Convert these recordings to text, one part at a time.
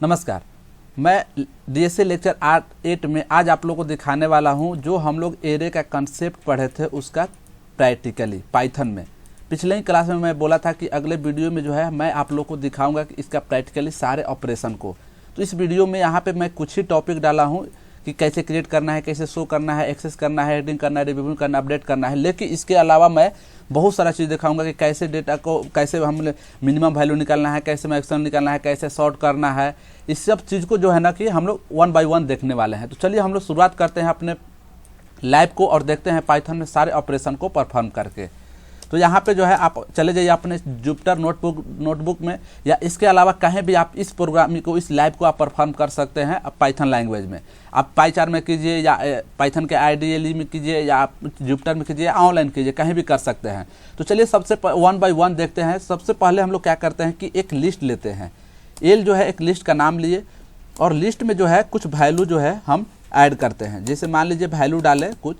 नमस्कार, मैं DSA lecture 8 में आज आप लोगों को दिखाने वाला हूं जो हम लोग एरे का कंसेप्ट पढ़े थे उसका प्रैक्टिकली पाइथन में। पिछले ही क्लास में मैं बोला था कि अगले वीडियो में जो है मैं आप लोगों को दिखाऊंगा कि इसका प्रैक्टिकली सारे ऑपरेशन को। तो इस वीडियो में यहाँ पे मैं कुछ ही टॉपिक डाला हूँ कि कैसे क्रिएट करना है, कैसे शो करना है, एक्सेस करना है, हेडिंग करना है, रिव्यू करना, अपडेट करना है। लेकिन इसके अलावा मैं बहुत सारा चीज़ दिखाऊंगा कि कैसे डेटा को कैसे हम मिनिमम वैल्यू निकालना है, कैसे मैक्सिमम निकालना है, कैसे सॉर्ट करना है। इस सब चीज़ को जो है ना कि हम लोग 1 बाय 1 देखने वाले हैं। तो चलिए हम लोग शुरुआत करते हैं अपने लैब को और देखते हैं पाइथन में सारे ऑपरेशन को परफॉर्म करके। तो यहाँ पे जो है आप चले जाइए अपने जुपिटर नोटबुक में, या इसके अलावा कहीं भी आप इस प्रोग्रामिंग को, इस लैब को आप परफॉर्म कर सकते हैं पाइथन लैंग्वेज में। आप पाईचार में कीजिए या पाइथन के आईडीएलई में कीजिए या आप जुपिटर में कीजिए, ऑनलाइन कीजिए, कहीं भी कर सकते हैं। तो चलिए सबसे 1 बाय 1 देखते हैं। सबसे पहले हम लोग क्या करते हैं कि एक लिस्ट लेते हैं। एल जो है एक लिस्ट का नाम लिए और लिस्ट में जो है कुछ वैल्यू जो है हम ऐड करते हैं। जैसे मान लीजिए वैल्यू डालें कुछ,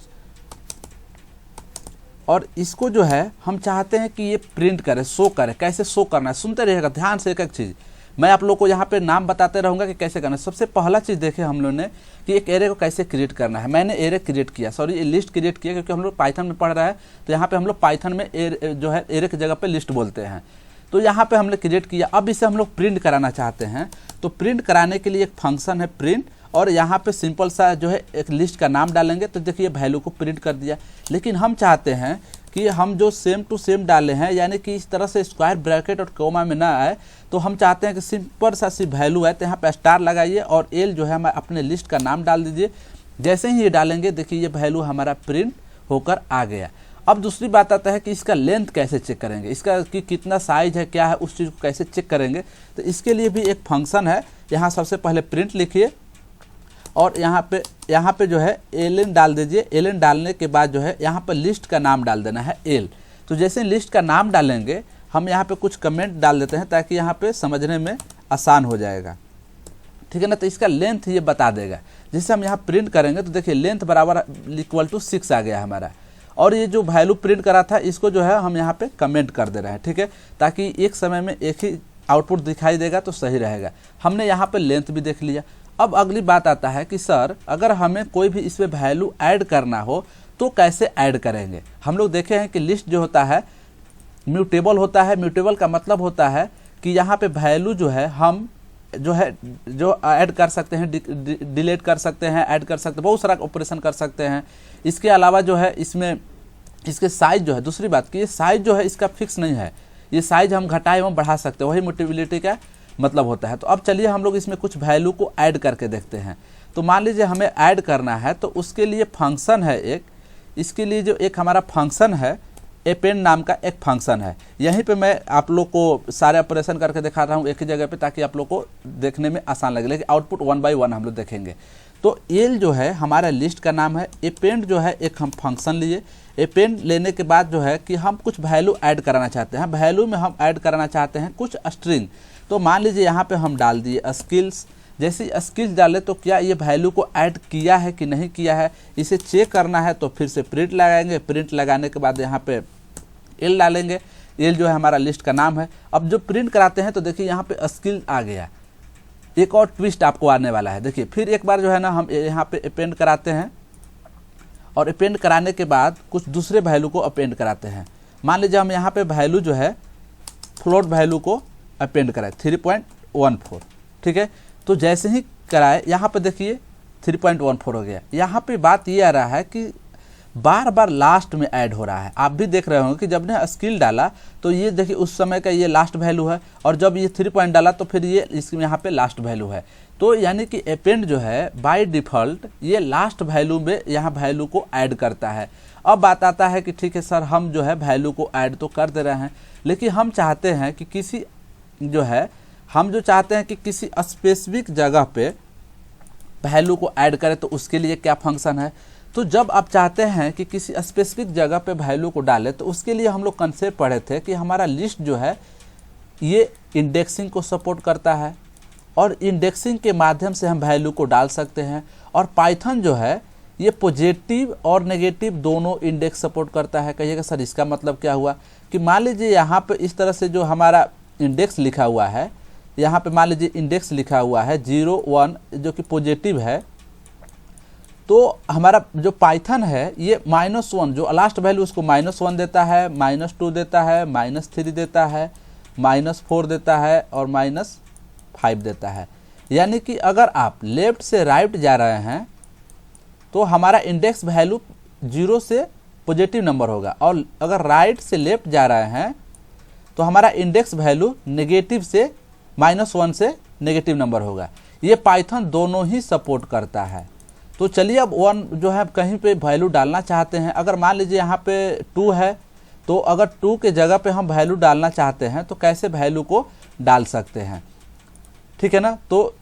और इसको जो है हम चाहते हैं कि ये प्रिंट करे, शो करे। कैसे शो करना है सुनते रहिएगा ध्यान से, एक एक चीज़ मैं आप लोग को यहाँ पे नाम बताते रहूँगा कि कैसे करना है। सबसे पहला चीज़ देखे हम लोग ने कि एक एरे को कैसे क्रिएट करना है। मैंने एरे क्रिएट किया, सॉरी लिस्ट क्रिएट किया, क्योंकि हम लोग पाइथन में पढ़ रहा है तो यहाँ पे हम लोग पाइथन में जो है एरे की जगह पे लिस्ट बोलते हैं। तो यहाँ पे हमने क्रिएट किया। अब इसे हम लोग प्रिंट कराना चाहते हैं। तो प्रिंट कराने के लिए एक फंक्शन है प्रिंट, और यहाँ पे सिंपल सा जो है एक लिस्ट का नाम डालेंगे तो देखिए वैल्यू को प्रिंट कर दिया। लेकिन हम चाहते हैं कि हम जो सेम टू सेम डाले हैं, यानी कि इस तरह से स्क्वायर ब्रैकेट और कोमा में ना आए, तो हम चाहते हैं कि सिंपल सा सी वैल्यू है। तो यहाँ पे स्टार लगाइए और एल जो है हमारे अपने लिस्ट का नाम डाल दीजिए। जैसे ही ये डालेंगे देखिए ये वैल्यू हमारा प्रिंट होकर आ गया। अब दूसरी बात आता है कि इसका लेंथ कैसे चेक करेंगे, इसका कि कितना साइज है, क्या है, उस चीज़ को कैसे चेक करेंगे। तो इसके लिए भी एक फंक्शन है। यहाँ सबसे पहले प्रिंट लिखिए और यहाँ पे जो है एलन डाल दीजिए। एलन डालने के बाद जो है यहाँ पर लिस्ट का नाम डाल देना है एल। तो जैसे लिस्ट का नाम डालेंगे हम यहाँ पे कुछ कमेंट डाल देते हैं ताकि यहाँ पे समझने में आसान हो जाएगा, ठीक है ना। तो इसका लेंथ ये बता देगा। जैसे हम यहाँ प्रिंट करेंगे तो देखिए लेंथ बराबर इक्वल टू 6 आ गया हमारा। और ये जो वैल्यू प्रिंट करा था इसको जो है हम यहाँ पे कमेंट कर दे रहे हैं, ठीक है, ताकि एक समय में एक ही आउटपुट दिखाई देगा तो सही रहेगा। हमने यहाँ पे लेंथ भी देख लिया। अब अगली बात आता है कि सर अगर हमें कोई भी इसमें वैल्यू ऐड करना हो तो कैसे ऐड करेंगे। हम लोग देखे हैं कि लिस्ट जो होता है म्यूटेबल होता है। म्यूटेबल का मतलब होता है कि यहाँ पे वैल्यू जो है हम जो ऐड कर सकते हैं, डिलीट कर सकते हैं, ऐड कर सकते हैं, बहुत सारा ऑपरेशन कर सकते हैं। इसके अलावा जो है इसमें इसके साइज जो है, दूसरी बात कि ये साइज जो है इसका फिक्स नहीं है, ये साइज हम घटाए एवं बढ़ा सकते हैं, वही म्यूटेबिलिटी का मतलब होता है। तो अब चलिए हम लोग इसमें कुछ वैल्यू को ऐड करके देखते हैं। तो मान लीजिए हमें ऐड करना है तो उसके लिए फंक्शन है एक। इसके लिए जो एक हमारा फंक्शन है अपेंड नाम का एक फंक्शन है। यहीं पे मैं आप लोग को सारे ऑपरेशन करके दिखा रहा हूँ एक ही जगह पे, ताकि आप लोग को देखने में आसान लगे। लेकिन आउटपुट 1 बाय 1 हम लोग देखेंगे। तो एल जो है हमारा लिस्ट का नाम है। अपेंड जो है एक हम फंक्शन लिए। अपेंड लेने के बाद जो है कि हम कुछ वैल्यू ऐड कराना चाहते हैं। वैल्यू में हम ऐड कराना चाहते हैं कुछ स्ट्रिंग। तो मान लीजिए यहाँ पे हम डाल दिए स्किल्स। जैसे स्किल्स डाले तो क्या ये वैल्यू को ऐड किया है कि नहीं किया है, इसे चेक करना है तो फिर से प्रिंट लगाएंगे। प्रिंट लगाने के बाद यहाँ पे एल डालेंगे। एल जो है हमारा लिस्ट का नाम है। अब जो प्रिंट कराते हैं तो देखिए यहाँ पे स्किल आ गया। एक और ट्विस्ट आपको आने वाला है, देखिए फिर एक बार जो है ना हम यहाँ पे अपेंड कराते हैं, और अपेंड कराने के बाद कुछ दूसरे वैल्यू को अपेंड कराते हैं। मान लीजिए हम यहाँ पे वैल्यू जो है फ्लोट वैल्यू को अपेंड कराए 3.14, ठीक है। तो जैसे ही कराए यहाँ पे देखिए 3.14 हो गया। यहाँ पे बात ये आ रहा है कि बार बार लास्ट में ऐड हो रहा है। आप भी देख रहे होंगे कि जब ने स्किल डाला तो ये देखिए उस समय का ये लास्ट वैल्यू है, और जब ये 3 पॉइंट डाला तो फिर ये इसमें यहाँ पे लास्ट वैल्यू है। तो यानी कि अपेंड जो है बाय डिफ़ॉल्ट ये लास्ट वैल्यू में यहाँ वैल्यू को ऐड करता है। अब बात आता है कि ठीक है सर हम जो है वैल्यू को ऐड तो कर दे रहे हैं, लेकिन हम चाहते हैं कि किसी स्पेसिफिक जगह पे वैल्यू को ऐड करें। तो उसके लिए क्या फंक्शन है। तो जब आप चाहते हैं कि किसी स्पेसिफिक जगह पे वैल्यू को डालें तो उसके लिए हम लोग कंसेप्ट पढ़े थे कि हमारा लिस्ट जो है ये इंडेक्सिंग को सपोर्ट करता है, और इंडेक्सिंग के माध्यम से हम वैल्यू को डाल सकते हैं। और पाइथन जो है ये पॉजिटिव और नेगेटिव दोनों इंडेक्स सपोर्ट करता है। कहिएगा सर इसका मतलब क्या हुआ कि मान लीजिए यहाँ पे इस तरह से जो हमारा इंडेक्स लिखा हुआ है यहाँ पे मान लीजिए इंडेक्स लिखा हुआ है 0 1 जो कि पॉजिटिव है, तो हमारा जो पाइथन है ये -1 जो लास्ट वैल्यू उसको -1 देता है, -2 देता है, -3 देता है, -4 देता है और -5 देता है। यानी कि अगर आप लेफ्ट से राइट जा रहे हैं तो हमारा इंडेक्स वैल्यू 0 से पॉजिटिव नंबर होगा, और अगर राइट से लेफ्ट जा रहे हैं तो हमारा इंडेक्स वैल्यू नेगेटिव से -1 से नेगेटिव नंबर होगा। ये पाइथन दोनों ही सपोर्ट करता है। तो चलिए अब 1 जो है कहीं पे वैल्यू डालना चाहते हैं, अगर मान लीजिए यहाँ पे 2 है तो अगर 2 के जगह पे हम वैल्यू डालना चाहते हैं तो कैसे वैल्यू को डाल सकते हैं, ठीक है ना। तो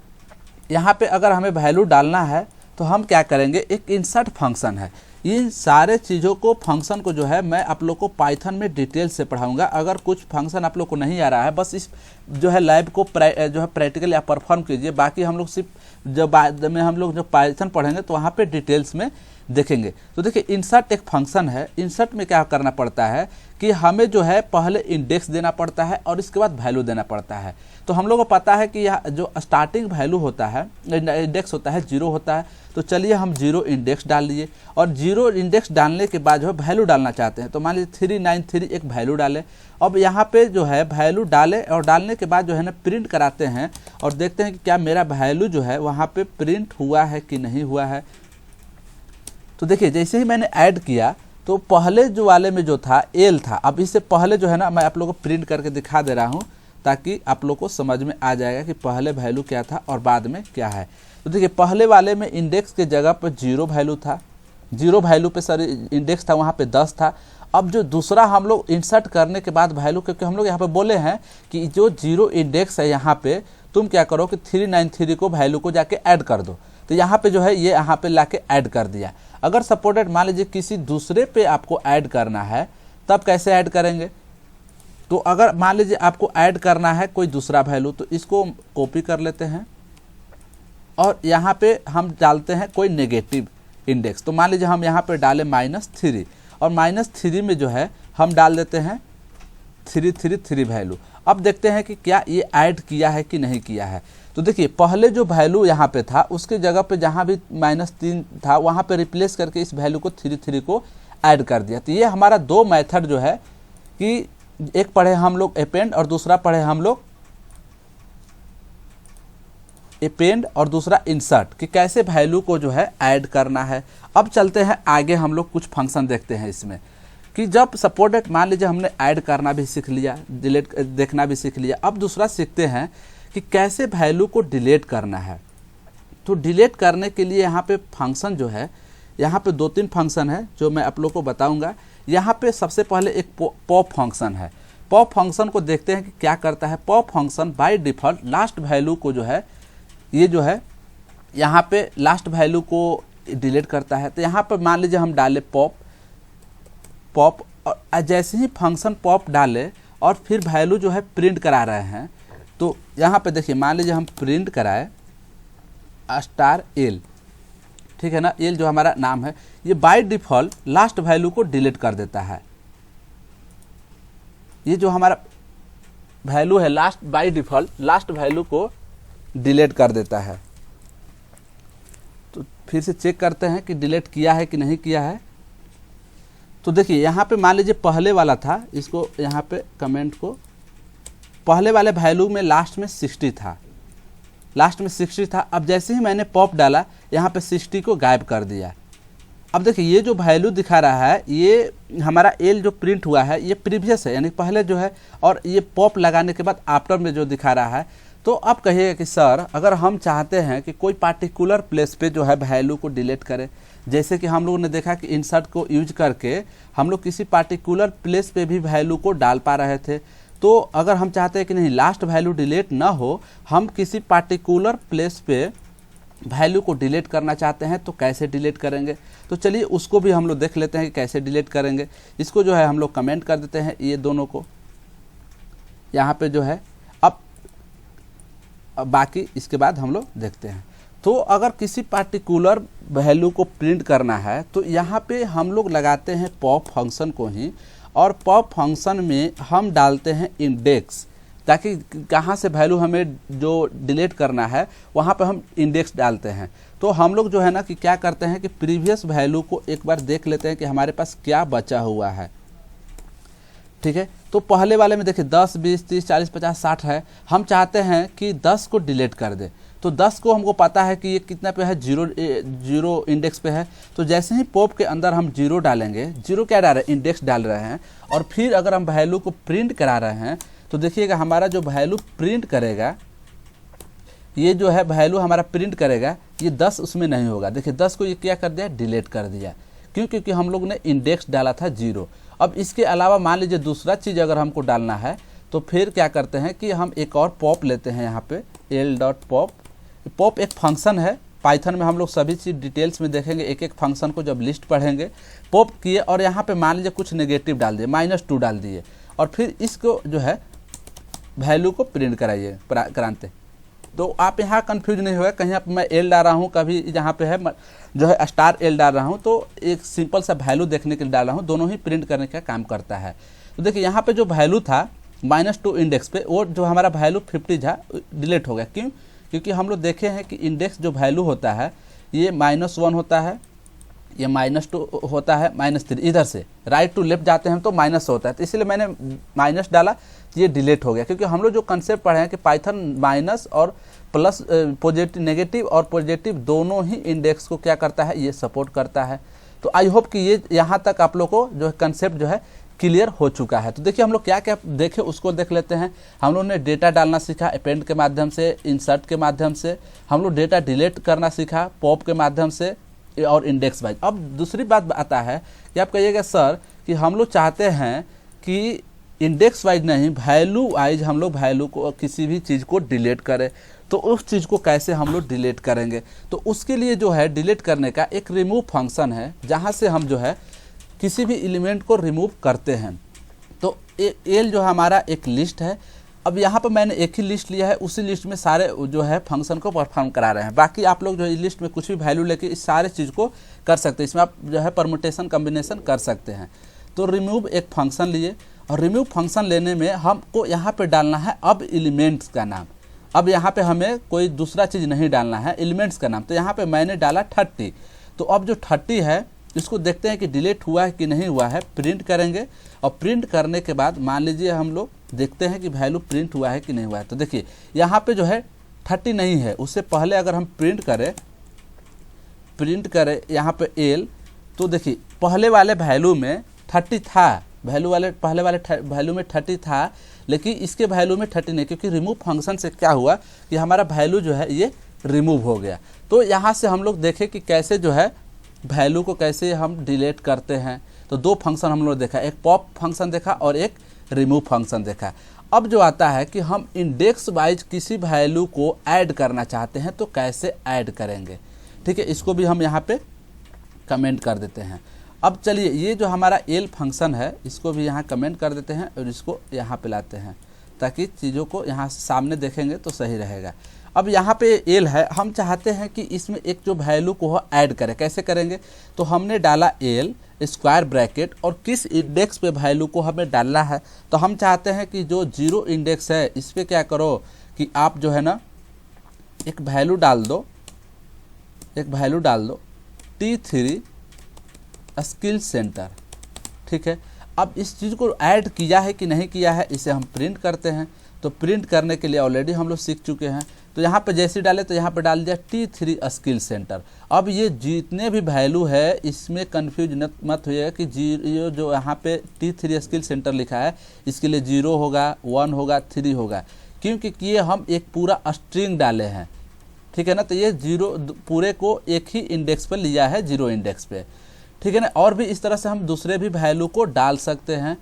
यहाँ पे अगर हमें वैल्यू डालना है तो हम क्या करेंगे, एक इंसर्ट फंक्शन है। इन सारे चीज़ों को फंक्शन को जो है मैं आप लोग को पाइथन में डिटेल से पढ़ाऊंगा। अगर कुछ फंक्शन आप लोग को नहीं आ रहा है, बस इस जो है लैब को जो है प्रैक्टिकल या परफॉर्म कीजिए। बाकी हम लोग सिर्फ जब बाद में हम लोग जो पाइथन पढ़ेंगे तो वहाँ पे डिटेल्स में देखेंगे। तो देखिए इंसर्ट एक फंक्शन है। इंसर्ट में क्या करना पड़ता है कि हमें जो है पहले इंडेक्स देना पड़ता है और इसके बाद वैल्यू देना पड़ता है। तो हम लोग को पता है कि यह जो स्टार्टिंग वैल्यू होता है, इंडेक्स होता है 0 होता है। तो चलिए हम 0 इंडेक्स डाल दिए, और 0 इंडेक्स डालने के बाद जो है वैल्यू डालना चाहते हैं तो मान लीजिए 393 एक वैल्यू डाले। अब यहाँ पे जो है वैल्यू डाले और डालने के बाद जो है ना प्रिंट कराते हैं और देखते हैं कि क्या मेरा वैल्यू जो है वहाँ पे प्रिंट हुआ है कि नहीं हुआ है। तो देखिए जैसे ही मैंने ऐड किया तो पहले जो वाले में जो था एल था। अब इससे पहले जो है ना मैं आप लोगों को प्रिंट करके दिखा दे रहा हूँ ताकि आप लोग को समझ में आ जाएगा कि पहले वैल्यू क्या था और बाद में क्या है। तो देखिए पहले वाले में इंडेक्स के जगह पर 0 वैल्यू था, 0 वैल्यू पे सर इंडेक्स था वहाँ पे 10 था। अब जो दूसरा हम लोग इंसर्ट करने के बाद वैल्यू, क्योंकि हम लोग यहाँ पे बोले हैं कि जो 0 इंडेक्स है यहाँ पे तुम क्या करो कि 393 को वैल्यू को जाके ऐड कर दो। तो यहाँ पे जो है ये यहाँ पे लाके ऐड कर दिया। अगर सपोर्टेड मान लीजिए किसी दूसरे पे आपको ऐड करना है तब कैसे ऐड करेंगे, तो अगर मान लीजिए आपको ऐड करना है कोई दूसरा वैल्यू तो इसको कॉपी कर लेते हैं और यहाँ पे हम डालते हैं कोई नेगेटिव इंडेक्स। तो मान लीजिए हम यहाँ पे डालें -3 और -3 में जो है हम डाल देते हैं 333 वैल्यू। अब देखते हैं कि क्या ये ऐड किया है कि नहीं किया है। तो देखिए पहले जो वैल्यू यहाँ पे था उसके जगह पे जहाँ भी -3 था वहाँ पे रिप्लेस करके इस वैल्यू को 33 को ऐड कर दिया। तो ये हमारा दो मेथड जो है कि एक पढ़े हम लोग अपेंड और दूसरा पढ़े हम लोग अपेंड और दूसरा इंसर्ट, कि कैसे वैल्यू को जो है ऐड करना है। अब चलते हैं आगे, हम लोग कुछ फंक्शन देखते हैं इसमें कि जब सपोर्टेड मान लीजिए हमने ऐड करना भी सीख लिया, डिलीट देखना भी सीख लिया। अब दूसरा सीखते हैं कि कैसे वैल्यू को डिलीट करना है। तो डिलीट करने के लिए यहाँ पे फंक्शन जो है, यहाँ पे 2-3 फंक्शन है जो मैं आप लोग को बताऊंगा। यहाँ पे सबसे पहले एक पॉप फंक्शन है। पॉप फंक्शन को देखते हैं कि क्या करता है। Pop function by default last value को जो है ये जो है यहाँ पे लास्ट वैल्यू को डिलीट करता है। तो यहाँ पर मान लीजिए हम डाले पॉप और जैसे ही फंक्शन पॉप डाले और फिर वैल्यू जो है प्रिंट करा रहे हैं, तो यहाँ पे देखिए मान लीजिए हम प्रिंट कराए *l, ठीक है ना, एल जो हमारा नाम है, ये बाय डिफ़ॉल्ट लास्ट वैल्यू को डिलीट कर देता है। ये जो हमारा वैल्यू है last, by default last value को डिलीट कर देता है। तो फिर से चेक करते हैं कि डिलीट किया है कि नहीं किया है। तो देखिए यहाँ पे मान लीजिए पहले वाला था, इसको यहाँ पे कमेंट को, पहले वाले वैल्यू में लास्ट में 60 था, लास्ट में 60 था। अब जैसे ही मैंने पॉप डाला यहाँ पे 60 को गायब कर दिया। अब देखिए ये जो वैल्यू दिखा रहा है ये हमारा एल जो प्रिंट हुआ है ये प्रीवियस है, यानी पहले जो है, और ये पॉप लगाने के बाद आफ्टर में जो दिखा रहा है। तो अब कहिएगा कि सर अगर हम चाहते हैं कि कोई पार्टिकुलर प्लेस पे जो है वैल्यू को डिलीट करें, जैसे कि हम लोगों ने देखा कि इंसर्ट को यूज करके हम लोग किसी पार्टिकुलर प्लेस पे भी वैल्यू को डाल पा रहे थे। तो अगर हम चाहते हैं कि नहीं लास्ट वैल्यू डिलीट ना हो, हम किसी पार्टिकुलर प्लेस पे वैल्यू को डिलीट करना चाहते हैं, तो कैसे डिलीट करेंगे। तो चलिए उसको भी हम लोग देख लेते हैं कि कैसे डिलीट करेंगे। इसको जो है हम लोग कमेंट कर देते हैं ये दोनों को यहाँ पे जो है। अब बाकी इसके बाद हम लोग देखते हैं। तो अगर किसी पार्टिकुलर वैल्यू को प्रिंट करना है तो यहाँ पे हम लोग लगाते हैं पॉप फंक्शन को ही, और पॉप फंक्शन में हम डालते हैं इंडेक्स। ताकि कहाँ से वैल्यू हमें जो डिलीट करना है वहाँ पे हम इंडेक्स डालते हैं। तो हम लोग जो है ना कि क्या करते हैं कि प्रीवियस वैल्यू को एक बार देख लेते हैं कि हमारे पास क्या बचा हुआ है। ठीक है, तो पहले वाले में देखिए 10, 20, 30, 40, 50, 60 है। हम चाहते हैं कि 10 को डिलीट कर दे। तो 10 को हमको पता है कि ये कितना पे है, जीरो इंडेक्स पे है। तो जैसे ही पॉप के अंदर हम जीरो डालेंगे, जीरो क्या डाल रहे हैं, इंडेक्स डाल रहे हैं, और फिर अगर हम वैल्यू को प्रिंट करा रहे हैं तो देखिएगा हमारा जो वैल्यू प्रिंट करेगा, ये जो है वैल्यू हमारा प्रिंट करेगा, ये 10 उसमें नहीं होगा। देखिए 10 को ये क्या कर दिया, डिलीट कर दिया। क्यों? क्योंकि हम लोग ने इंडेक्स डाला था 0। अब इसके अलावा मान लीजिए दूसरा चीज़ अगर हमको डालना है तो फिर क्या करते हैं कि हम एक और पॉप लेते हैं। यहाँ पे l.pop, पॉप एक फंक्शन है पाइथन में। हम लोग सभी चीज़ डिटेल्स में देखेंगे, एक एक फंक्शन को जब लिस्ट पढ़ेंगे। पॉप किए और यहाँ पे मान लीजिए कुछ नेगेटिव डाल दिए, -2 डाल दिए, और फिर इसको जो है वैल्यू को प्रिंट कराइए कराते। तो आप यहाँ कंफ्यूज नहीं होगा, कहीं आप मैं एल डाल रहा हूँ, कभी यहाँ पे है जो है स्टार एल डाल रहा हूँ, तो एक सिंपल सा वैल्यू देखने के लिए डाल रहा हूँ, दोनों ही प्रिंट करने का काम करता है। तो देखिए यहाँ पे जो वैल्यू था -2 इंडेक्स पे, वो जो हमारा वैल्यू 50 था डिलीट हो गया। क्यों? क्योंकि हम लोग देखे हैं कि इंडेक्स जो वैल्यू होता है ये -1 होता है, ये -2 होता है, -3, इधर से राइट टू लेफ्ट जाते हैं तो माइनस होता है। तो इसलिए मैंने माइनस डाला, ये डिलीट हो गया। क्योंकि हम लोग जो कंसेप्ट पढ़े हैं कि पाइथन माइनस और प्लस, पॉजिटिव, नेगेटिव और पॉजिटिव दोनों ही इंडेक्स को क्या करता है, ये सपोर्ट करता है। तो आई होप कि ये यहाँ तक आप लोग को जो कंसेप्ट जो है क्लियर हो चुका है। तो देखिए हम लोग क्या क्या देखे उसको देख लेते हैं। हम लोग ने डेटा डालना सीखा अपेंड के माध्यम से, इंसर्ट के माध्यम से। हम लोग डेटा डिलीट करना सीखा पॉप के माध्यम से और इंडेक्स वाइज। अब दूसरी बात आता है कि आप कहिएगा सर कि हम लोग चाहते हैं कि इंडेक्स वाइज नहीं, वैल्यू वाइज हम लोग वैल्यू को, किसी भी चीज़ को डिलीट करें, तो उस चीज़ को कैसे हम लोग डिलीट करेंगे? तो उसके लिए जो है डिलीट करने का एक रिमूव फंक्शन है, जहाँ से हम जो है किसी भी एलिमेंट को रिमूव करते हैं। तो एल जो हमारा एक लिस्ट है। अब यहाँ पर मैंने एक ही लिस्ट लिया है, उसी लिस्ट में सारे जो है फंक्शन को परफॉर्म करा रहे हैं। बाकी आप लोग जो इस लिस्ट में कुछ भी वैल्यू लेके इस सारे चीज़ को कर सकते हैं। इसमें आप जो है परमुटेशन कम्बिनेशन कर सकते हैं। तो रिमूव एक फंक्शन लिए, और रिमूव फंक्शन लेने में हमको यहाँ पे डालना है अब एलिमेंट्स का नाम। अब यहाँ पे हमें कोई दूसरा चीज़ नहीं डालना है, एलिमेंट्स का नाम। तो यहाँ पे मैंने डाला 30। तो अब जो 30 है इसको देखते हैं कि डिलीट हुआ है कि नहीं हुआ है। प्रिंट करेंगे, और प्रिंट करने के बाद मान लीजिए हम लोग देखते हैं कि वैल्यू प्रिंट हुआ है कि नहीं हुआ है। तो देखिए यहाँ पे जो है 30 नहीं है, उससे पहले अगर हम प्रिंट करें यहाँ पे एल, तो देखिए पहले वाले वैल्यू में 30 था, पहले वाले वैल्यू में 30 था, लेकिन इसके वैल्यू में 30 नहीं, क्योंकि रिमूव फंक्शन से क्या हुआ कि हमारा वैल्यू जो है ये रिमूव हो गया। तो यहाँ से हम लोग देखें कि कैसे जो है वैल्यू को कैसे हम डिलीट करते हैं। तो दो फंक्शन हम लोग देखा, एक पॉप फंक्शन देखा और एक रिमूव फंक्शन देखा। अब जो आता है कि हम इंडेक्स वाइज किसी वैल्यू को ऐड करना चाहते हैं तो कैसे ऐड करेंगे। ठीक है, इसको भी हम यहाँ पे कमेंट कर देते हैं। अब चलिए ये जो हमारा एल फंक्शन है इसको भी यहाँ कमेंट कर देते हैं और इसको यहाँ पे लाते हैं, ताकि चीज़ों को यहाँ सामने देखेंगे तो सही रहेगा। अब यहाँ पे एल है, हम चाहते हैं कि इसमें एक जो वैल्यू को ऐड करें। कैसे करेंगे? तो हमने डाला एल स्क्वायर ब्रैकेट, और किस इंडेक्स पे वैल्यू को हमें डालना है। तो हम चाहते हैं कि जो 0 इंडेक्स है इस पर क्या करो कि आप जो है ना एक वैल्यू डाल दो, T3 स्किल सेंटर। ठीक है, अब इस चीज़ को ऐड किया है कि नहीं किया है इसे हम प्रिंट करते हैं। तो प्रिंट करने के लिए ऑलरेडी हम लोग सीख चुके हैं। तो यहाँ पे जैसे डाले तो यहाँ पे डाल दिया T3 स्किल सेंटर। अब ये जितने भी वैल्यू है इसमें कन्फ्यूज मत होइएगा कि जो यहाँ पे T3 स्किल सेंटर लिखा है इसके लिए 0 होगा, 1 होगा, 3 होगा, क्योंकि ये हम एक पूरा स्ट्रिंग डाले हैं। ठीक है ना, तो ये 0 पूरे को एक ही इंडेक्स पर लिया है, 0 इंडेक्स पे। ठीक है ना, और भी इस तरह से हम दूसरे भी वैल्यू को डाल सकते हैं।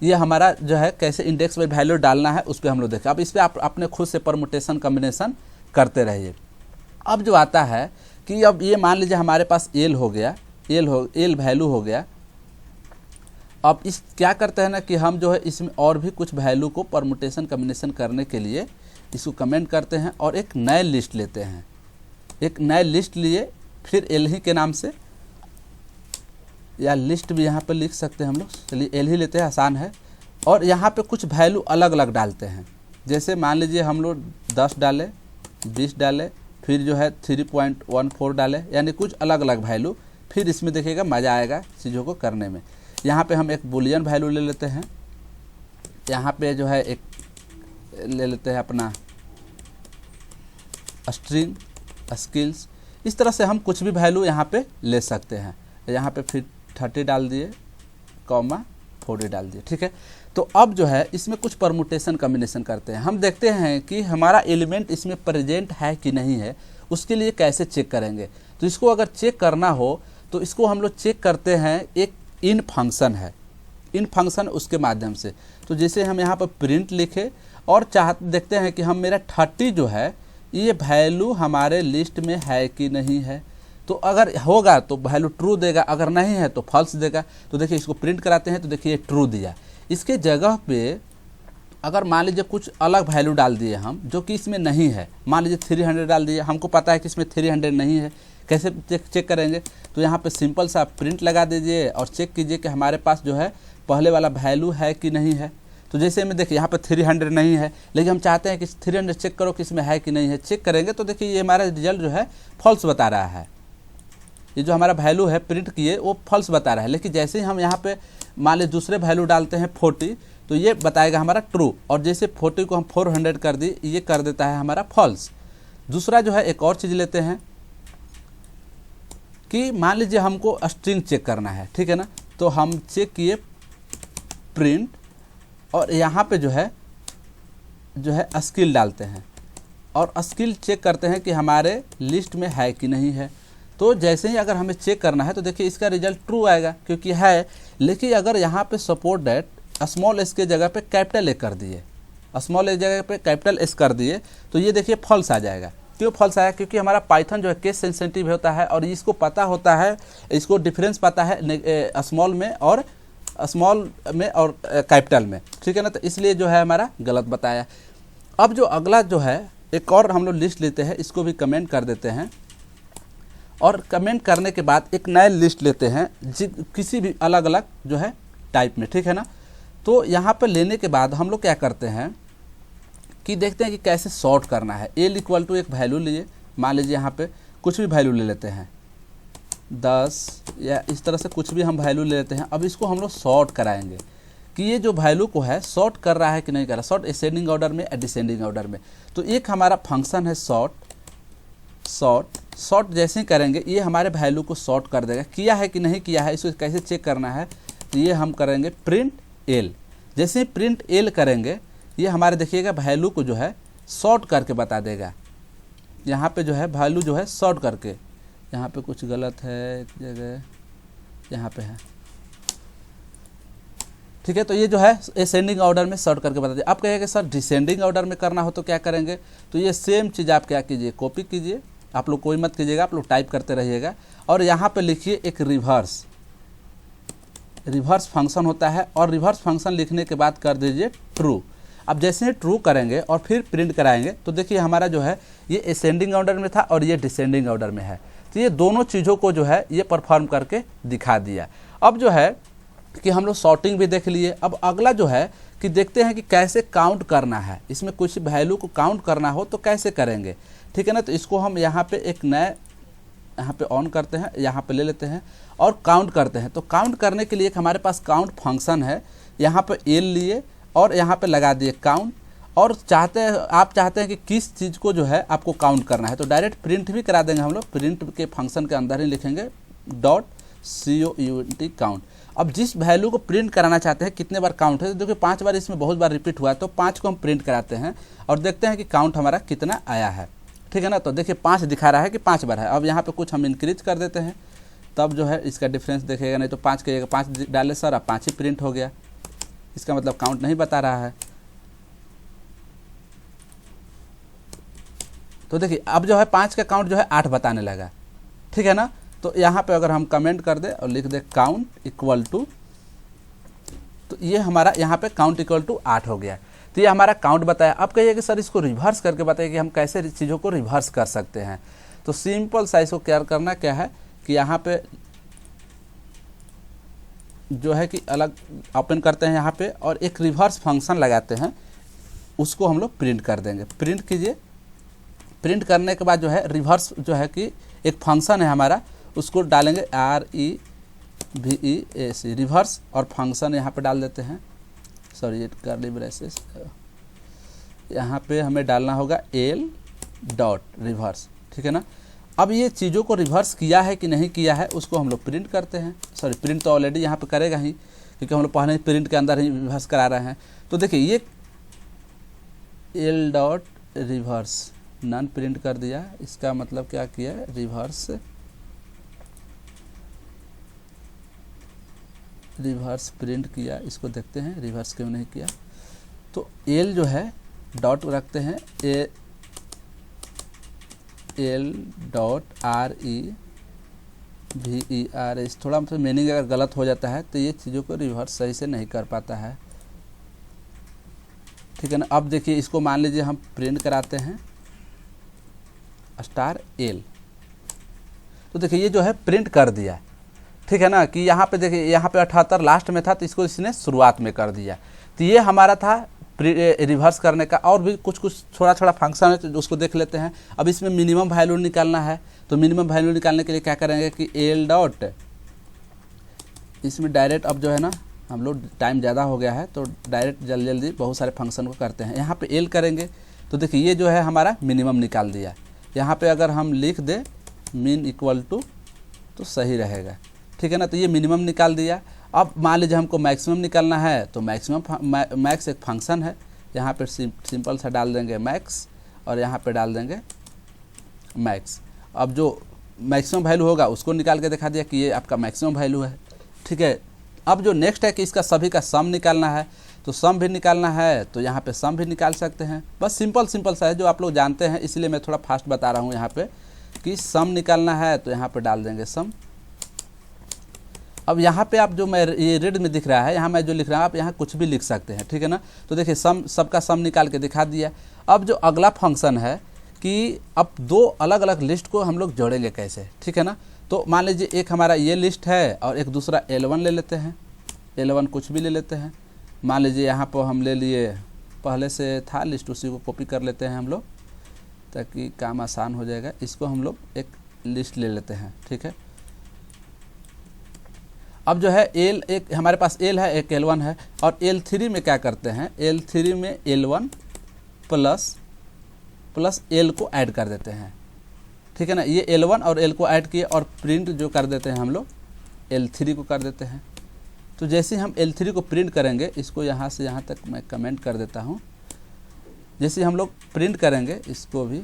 ये हमारा जो है कैसे इंडेक्स में वैल्यू डालना है उस पर हम लोग देखें। अब इस पर आप अपने खुद से परमुटेशन कम्बिनेशन करते रहिए। अब जो आता है कि अब ये मान लीजिए हमारे पास एल हो गया, एल वैल्यू हो गया। अब इस क्या करते हैं ना कि हम जो है इसमें और भी कुछ वैल्यू को परमुटेशन कम्बिनेशन करने के लिए इसको कमेंट करते हैं और एक नए लिस्ट लेते हैं। एक नए लिस्ट लिए फिर एल ही के नाम से, या लिस्ट भी यहाँ पर लिख सकते हैं हम लोग। चलिए एल ही लेते हैं, आसान है। और यहाँ पे कुछ वैल्यू अलग अलग डालते हैं। जैसे मान लीजिए हम लोग 10 डाले, 20 डाले, फिर जो है 3.14 डाले, यानी कुछ अलग अलग वैल्यू, फिर इसमें देखिएगा मज़ा आएगा चीज़ों को करने में। यहाँ पे हम एक बुलियन वैल्यू ले लेते हैं, यहाँ पे जो है एक ले लेते हैं अपना स्ट्रिंग स्किल्स। इस तरह से हम कुछ भी वैल्यू यहाँ पे ले सकते हैं। यहाँ पे फिर 30 डाल दिए, कॉमा 40 डाल दिए, ठीक है। तो अब जो है इसमें कुछ परमुटेशन कम्बिनेशन करते हैं। हम देखते हैं कि हमारा एलिमेंट इसमें प्रेजेंट है कि नहीं है, उसके लिए कैसे चेक करेंगे। तो इसको अगर चेक करना हो तो इसको हम लोग चेक करते हैं, एक इन फंक्शन है, इन फंक्शन उसके माध्यम से। तो जैसे हम यहाँ पर प्रिंट लिखे और देखते हैं कि हम मेरा 30 जो है ये वैल्यू हमारे लिस्ट में है कि नहीं है। तो अगर होगा तो वैल्यू ट्रू देगा, अगर नहीं है तो फॉल्स देगा। तो देखिए इसको प्रिंट कराते हैं तो देखिए ट्रू दिया। इसके जगह पे अगर मान लीजिए कुछ अलग वैल्यू डाल दिए हम जो कि इसमें नहीं है, मान लीजिए 300 डाल दिए, हमको पता है कि इसमें 300 नहीं है, कैसे चेक करेंगे। तो यहाँ पे सिंपल सा प्रिंट लगा दीजिए और चेक कीजिए कि हमारे पास जो है पहले वाला वैल्यू है कि नहीं है। तो जैसे में देखिए यहाँ पे 300 नहीं है, लेकिन हम चाहते हैं कि 300 चेक करो कि इसमें है कि नहीं है। चेक करेंगे तो देखिए ये हमारा रिजल्ट जो है फॉल्स बता रहा है, ये जो हमारा वैल्यू है प्रिंट किए वो फॉल्स बता रहा है। लेकिन जैसे ही हम यहाँ पे मान लीजिए दूसरे वैल्यू डालते हैं 40, तो ये बताएगा हमारा ट्रू, और जैसे 40 को हम 400 कर दी, ये कर देता है हमारा फॉल्स। दूसरा जो है एक और चीज़ लेते हैं कि मान लीजिए हमको स्ट्रिंग चेक करना है, ठीक है ना। तो हम चेक किए प्रिंट और यहाँ पे जो है स्किल डालते हैं और स्किल चेक करते हैं कि हमारे लिस्ट में है कि नहीं है। तो जैसे ही अगर हमें चेक करना है तो देखिए इसका रिजल्ट ट्रू आएगा क्योंकि है। लेकिन अगर यहाँ पे सपोर्ट दैट स्मॉल एस के जगह पे कैपिटल ए कर दिए, स्मॉल ए जगह पे कैपिटल एस कर दिए, तो ये देखिए फॉल्स आ जाएगा। क्यों फॉल्स आया? क्योंकि हमारा पाइथन जो है केस सेंसिटिव होता है और इसको पता होता है, इसको डिफरेंस पता है स्मॉल में और कैपिटल में, ठीक है ना। तो इसलिए जो है हमारा गलत बताया। अब जो अगला जो है एक और हम लोग लिस्ट लेते हैं, इसको भी कमेंट कर देते हैं और कमेंट करने के बाद एक नया लिस्ट लेते हैं किसी भी अलग अलग जो है टाइप में, ठीक है ना। तो यहाँ पर लेने के बाद हम लोग क्या करते हैं कि देखते हैं कि कैसे सॉर्ट करना है। एल इक्वल टू एक वैल्यू लिए, मान लीजिए यहाँ पे कुछ भी वैल्यू ले लेते हैं 10 या इस तरह से कुछ भी हम वैल्यू ले लेते हैं। अब इसको हम लोग सॉर्ट कराएंगे कि ये जो वैल्यू को है सॉर्ट कर रहा है कि नहीं कर रहा, सॉर्ट असेंडिंग ऑर्डर में या डिसेंडिंग ऑर्डर में। तो एक हमारा फंक्शन है सॉर्ट जैसे ही करेंगे ये हमारे वैल्यू को सॉर्ट कर देगा। किया है कि नहीं किया है इसको कैसे चेक करना है, तो ये हम करेंगे प्रिंट एल। जैसे ही प्रिंट एल करेंगे ये हमारे देखिएगा वैल्यू को जो है सॉर्ट करके बता देगा। यहाँ पे जो है वैल्यू जो है सॉर्ट करके, यहाँ पे कुछ गलत है एक जगह, यहाँ पे है, ठीक है। तो ये जो है असेंडिंग ऑर्डर में सॉर्ट करके बता दिया। आप कहेंगे सर डिसेंडिंग ऑर्डर में करना हो तो क्या करेंगे, तो ये सेम चीज़ आप क्या कीजिए, कॉपी कीजिए, आप लोग कोई मत कीजिएगा, आप लोग टाइप करते रहिएगा और यहाँ पे लिखिए एक रिवर्स फंक्शन होता है और रिवर्स फंक्शन लिखने के बाद कर दीजिए ट्रू। अब जैसे ही ट्रू करेंगे और फिर प्रिंट कराएंगे तो देखिए हमारा जो है ये असेंडिंग ऑर्डर में था और ये डिसेंडिंग ऑर्डर में है। तो ये दोनों चीज़ों को जो है ये परफॉर्म करके दिखा दिया। अब जो है कि हम लोग सॉर्टिंग भी देख लिए। अब अगला जो है कि देखते हैं कि कैसे काउंट करना है, इसमें कुछ वैल्यू को काउंट करना हो तो कैसे करेंगे, ठीक है ना। तो इसको हम यहाँ पे एक नया यहाँ पे ऑन करते हैं, यहाँ पे ले लेते हैं और काउंट करते हैं। तो काउंट करने के लिए एक हमारे पास काउंट फंक्शन है, यहाँ पे एल लिए और यहाँ पे लगा दिए काउंट, और आप चाहते हैं कि किस चीज़ को जो है आपको काउंट करना है तो डायरेक्ट प्रिंट भी करा देंगे हम लोग। प्रिंट के फंक्शन के अंदर ही लिखेंगे .count काउंट। अब जिस वैल्यू को प्रिंट कराना चाहते हैं कितने बार काउंट है, तो देखिए 5 बार इसमें बहुत बार रिपीट हुआ है तो 5 को हम प्रिंट कराते हैं और देखते हैं कि काउंट हमारा कितना आया है, ठीक है ना। तो देखिए 5 दिखा रहा है कि 5 बार है। अब यहाँ पे कुछ हम इंक्रीज कर देते हैं तब जो है इसका डिफरेंस देखेगा, नहीं तो 5 के जगह 5 डाले सर, अब 5 ही प्रिंट हो गया, इसका मतलब काउंट नहीं बता रहा है। तो देखिए अब जो है 5 का काउंट जो है 8 बताने लगा, ठीक है ना। तो यहाँ पे अगर हम कमेंट कर दे और लिख दे काउंट इक्वल टू, तो ये हमारा यहाँ पे काउंट इक्वल टू 8 हो गया। तो ये हमारा काउंट बताया। अब कहिए कि सर इसको रिवर्स करके बताइए कि हम कैसे चीज़ों को रिवर्स कर सकते हैं। तो सिंपल सा इसको क्या करना क्या है कि यहाँ पे जो है कि अलग ओपन करते हैं यहाँ पे और एक रिवर्स फंक्शन लगाते हैं। उसको हम लोग प्रिंट कर देंगे। प्रिंट कीजिए। प्रिंट करने के बाद जो है रिवर्स जो है कि एक फंक्शन है हमारा, उसको डालेंगे REVERS रिवर्स, और फंक्शन यहाँ पे डाल देते हैं, सॉरी ये कर्ली ब्रेसेस, यहाँ पे हमें डालना होगा L डॉट रिवर्स, ठीक है ना। अब ये चीज़ों को रिवर्स किया है कि नहीं किया है उसको हम लोग प्रिंट करते हैं। सॉरी प्रिंट तो ऑलरेडी यहाँ पे करेगा ही, क्योंकि हम लोग पहले प्रिंट के अंदर ही रिवर्स करा रहे हैं। तो देखिए ये L dot reverse non print कर दिया, इसका मतलब क्या किया, रिवर्स प्रिंट किया। इसको देखते हैं रिवर्स क्यों नहीं किया। तो L जो है डॉट रखते हैं, L डॉट REVERS। थोड़ा हमसे मीनिंग अगर गलत हो जाता है तो ये चीज़ों को रिवर्स सही से नहीं कर पाता है, ठीक है ना। अब देखिए इसको मान लीजिए हम प्रिंट कराते हैं *L, तो देखिए ये जो है प्रिंट कर दिया, ठीक है ना। कि यहाँ पे देखिए यहाँ पे 78 लास्ट में था तो इसको इसने शुरुआत में कर दिया। तो ये हमारा था रिवर्स करने का। और भी कुछ थोड़ा फंक्शन है तो उसको देख लेते हैं। अब इसमें मिनिमम वैल्यू निकालना है, तो मिनिमम वैल्यू निकालने के लिए क्या करेंगे कि L डॉट, इसमें डायरेक्ट अब जो है ना हम लोग टाइम ज़्यादा हो गया है तो डायरेक्ट जल्दी बहुत सारे फंक्शन को करते हैं। यहाँ पे L करेंगे तो देखिए ये जो है हमारा मिनिमम निकाल दिया। यहाँ पे अगर हम लिख दें min इक्वल टू तो सही रहेगा, ठीक है ना। तो ये मिनिमम निकाल दिया। अब मान लीजिए हमको मैक्सिमम निकालना है, तो मैक्स एक फंक्शन है, यहाँ पे सिंपल सा डाल देंगे मैक्स, और यहाँ पे डाल देंगे मैक्स। अब जो मैक्सिमम वैल्यू होगा उसको निकाल के दिखा दिया कि ये आपका मैक्सिमम वैल्यू है, ठीक है। अब जो नेक्स्ट है कि इसका सभी का सम निकालना है, तो सम भी निकालना है, तो यहाँ पे सम भी निकाल सकते हैं। बस सिंपल सा है जो आप लोग जानते हैं, इसलिए मैं थोड़ा फास्ट बता रहा हूँ यहाँ पे कि सम निकालना है, तो यहाँ पे डाल देंगे सम। अब यहाँ पे आप जो मैं ये रेड में दिख रहा है, यहाँ मैं जो लिख रहा हूँ आप यहाँ कुछ भी लिख सकते हैं, ठीक है ना। तो देखिए सबका सम निकाल के दिखा दिया। अब जो अगला फंक्शन है कि अब दो अलग अलग लिस्ट को हम लोग जोड़ेंगे कैसे, ठीक है ना। तो मान लीजिए एक हमारा ये लिस्ट है और एक दूसरा L1 ले लेते हैं, L1 कुछ भी ले लेते हैं। मान लीजिए यहाँ पर हम ले लिए, पहले से था लिस्ट, उसी को कॉपी कर लेते हैं हम लोग ताकि काम आसान हो जाएगा। इसको हम लोग एक लिस्ट ले लेते हैं, ठीक है। अब जो है एक हमारे पास L है, एक L1 है, और L3 में क्या करते हैं, L3 में L1 प्लस L को ऐड कर देते हैं, ठीक है ना। ये L1 और L को ऐड किए और प्रिंट जो कर देते हैं हम लोग L3 को कर देते हैं। तो जैसे हम L3 को प्रिंट करेंगे, इसको यहाँ से यहाँ तक मैं कमेंट कर देता हूँ, जैसे हम लोग प्रिंट करेंगे इसको भी,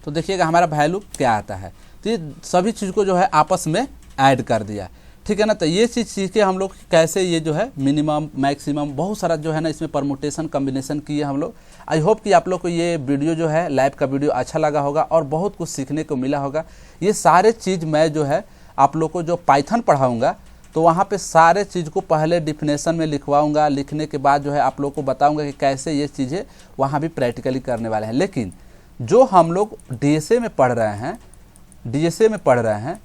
तो देखिएगा हमारा वैल्यू क्या आता है। तो ये सभी चीज़ को जो है आपस में ऐड कर दिया, ठीक है ना। तो ये चीज़ सीख के हम लोग कैसे ये जो है मिनिमम मैक्सिमम बहुत सारा जो है ना इसमें परमुटेशन कम्बिनेशन किए हम लोग। आई होप कि आप लोग को ये वीडियो जो है लैब का वीडियो अच्छा लगा होगा और बहुत कुछ सीखने को मिला होगा। ये सारे चीज़ मैं जो है आप लोग को जो पाइथन पढ़ाऊँगा तो वहाँ पे सारे चीज़ को पहले डिफिनेशन में लिखवाऊँगा, लिखने के बाद जो है आप लोग को बताऊँगा कि कैसे ये चीज़ें वहाँ भी प्रैक्टिकली करने वाले हैं। लेकिन जो हम लोग DSA में पढ़ रहे हैं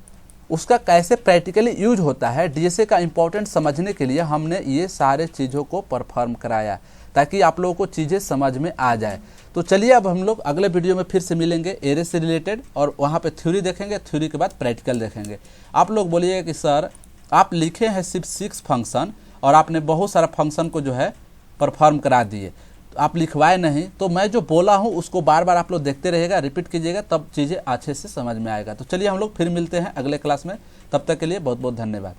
उसका कैसे प्रैक्टिकली यूज होता है, DSA का इम्पोर्टेंट समझने के लिए हमने ये सारे चीज़ों को परफॉर्म कराया ताकि आप लोगों को चीज़ें समझ में आ जाए। तो चलिए अब हम लोग अगले वीडियो में फिर से मिलेंगे एरे से रिलेटेड, और वहाँ पे थ्योरी देखेंगे, थ्योरी के बाद प्रैक्टिकल देखेंगे। आप लोग बोलिएगा कि सर आप लिखे हैं सिर्फ 6 फंक्शन और आपने बहुत सारा फंक्शन को जो है परफॉर्म करा दिए, तो आप लिखवाए नहीं। तो मैं जो बोला हूँ उसको बार बार आप लोग देखते रहिएगा, रिपीट कीजिएगा, तब चीज़ें अच्छे से समझ में आएगा। तो चलिए हम लोग फिर मिलते हैं अगले क्लास में, तब तक के लिए बहुत बहुत धन्यवाद।